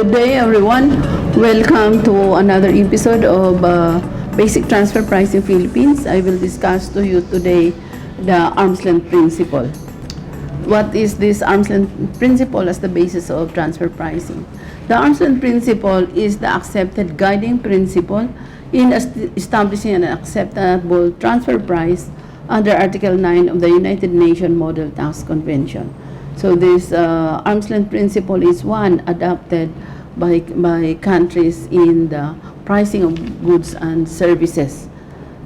Good day, everyone. Welcome to another episode of Basic Transfer Pricing Philippines. I will discuss to you today the arm's length principle. What is this arm's length principle as the basis of transfer pricing? The arm's length principle is the accepted guiding principle in establishing an acceptable transfer price under Article 9 of the United Nations Model Tax Convention. So this arm's length principle is one adopted by countries in the pricing of goods and services.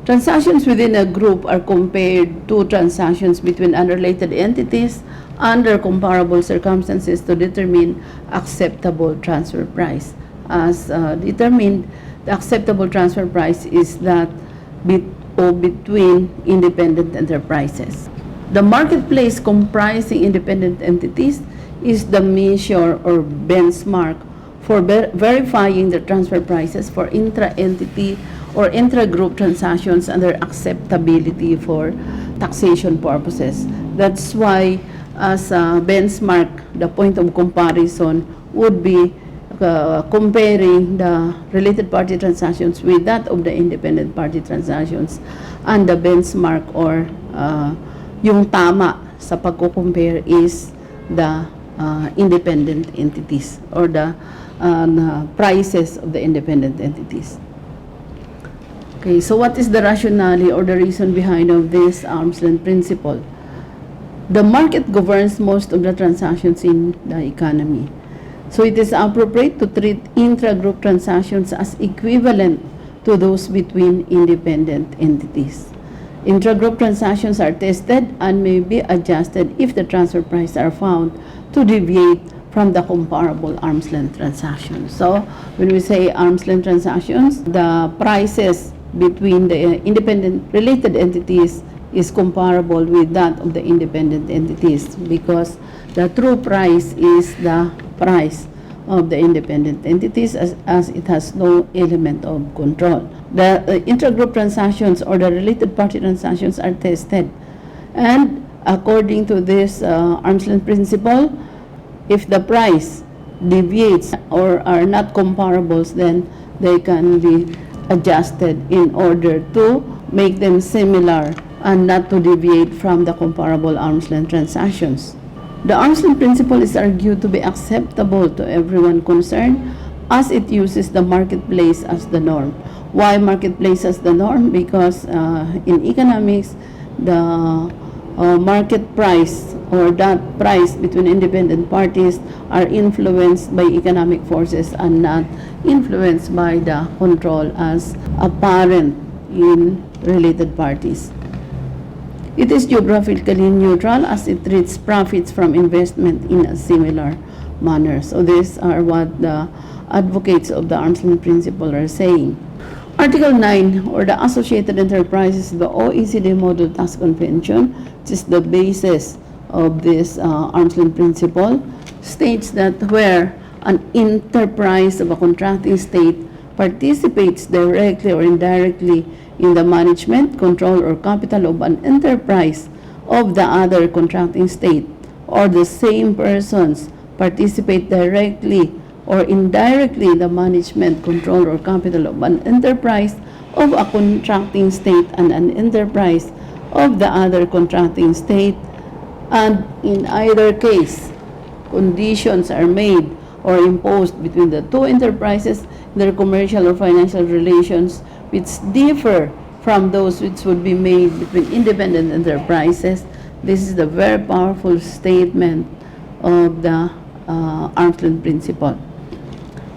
Transactions within a group are compared to transactions between unrelated entities under comparable circumstances to determine acceptable transfer price. As determined, the acceptable transfer price is that between independent enterprises. The marketplace comprising independent entities is the measure or benchmark for verifying the transfer prices for intra-entity or intra-group transactions and their acceptability for taxation purposes. That's why, as a benchmark, the point of comparison would be comparing the related party transactions with that of the independent party transactions, and the benchmark or yung tama sa pagko-compare is the independent entities or the prices of the independent entities. Okay, so what is the rationale or the reason behind of this arm's length principle? The market governs most of the transactions in the economy. So it is appropriate to treat intra-group transactions as equivalent to those between independent entities. Intra-group transactions are tested and may be adjusted if the transfer prices are found to deviate from the comparable arm's length transactions. So when we say arm's length transactions, the prices between the independent related entities is comparable with that of the independent entities, because the true price is the price of the independent entities as it has no element of control. The intragroup transactions or the related party transactions are tested, and according to this arm's length principle, if the price deviates or are not comparables, then they can be adjusted in order to make them similar and not to deviate from the comparable arm's length transactions. The arm's length principle is argued to be acceptable to everyone concerned as it uses the marketplace as the norm. Why marketplace as the norm? Because in economics, the market price or that price between independent parties are influenced by economic forces and not influenced by the control as apparent in related parties. It is geographically neutral as it treats profits from investment in a similar manner. So these are what the advocates of the arm's length principle are saying. Article 9, or the Associated Enterprises of the OECD Model Tax Convention, which is the basis of this arm's length principle, states that where an enterprise of a contracting state participates directly or indirectly in the management, control, or capital of an enterprise of the other contracting state, or the same persons participate directly or indirectly in the management, control, or capital of an enterprise of a contracting state and an enterprise of the other contracting state, and in either case, conditions are made or imposed between the two enterprises in their commercial or financial relations which differ from those which would be made between independent enterprises. This is the very powerful statement of the arm's length principle.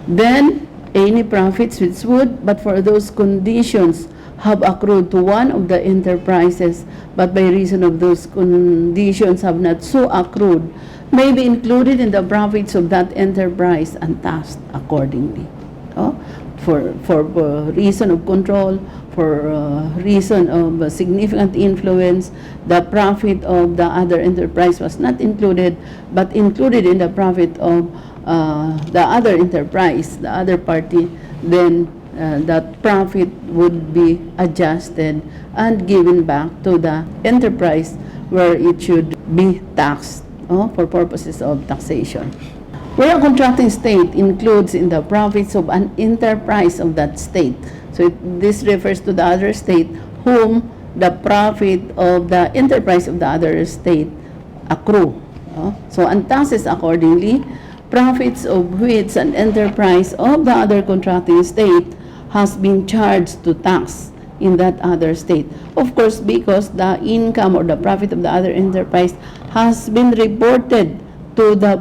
Then, any profits which would, but for those conditions, have accrued to one of the enterprises, but by reason of those conditions have not so accrued, may be included in the profits of that enterprise and taxed accordingly. For reason of control, for reason of significant influence, the profit of the other enterprise was not included, but included in the profit of the other enterprise, the other party, then that profit would be adjusted and given back to the enterprise where it should be taxed for purposes of taxation. where a contracting state includes in the profits of an enterprise of that state. So this refers to the other state whom the profit of the enterprise of the other state accrue. So ang taxes accordingly, profits of which an enterprise of the other contracting state has been charged to tax in that other state. Of course, because the income or the profit of the other enterprise has been reported to the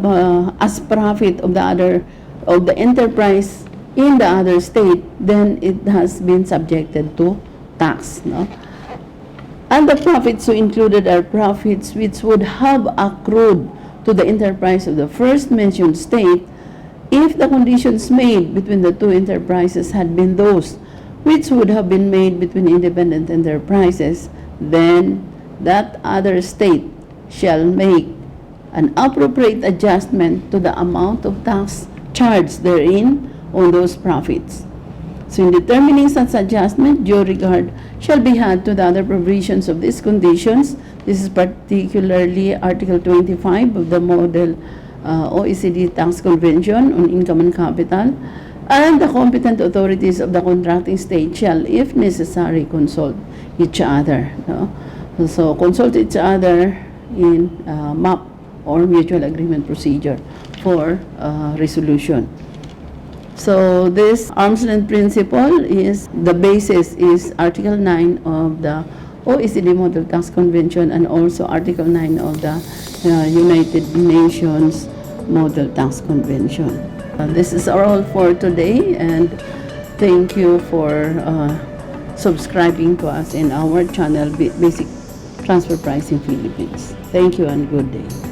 as profit of the enterprise in the other state, then it has been subjected to tax. No? And the profits so included are profits which would have accrued to the enterprise of the first mentioned state if the conditions made between the two enterprises had been those which would have been made between independent enterprises, then that other state shall make an appropriate adjustment to the amount of tax charged therein on those profits. So in determining such adjustment, due regard shall be had to the other provisions of these conditions. This is particularly Article 25 of the Model OECD Tax Convention on Income and Capital, and the competent authorities of the contracting state shall, if necessary, consult each other. No? So consult each other in MAP or Mutual Agreement Procedure for resolution. So this arm's length principle is, the basis is Article 9 of the OECD Model Tax Convention and also Article 9 of the United Nations Model Tax Convention. This is all for today, and thank you for subscribing to us in our channel, Basic Transfer Pricing Philippines. Thank you and good day.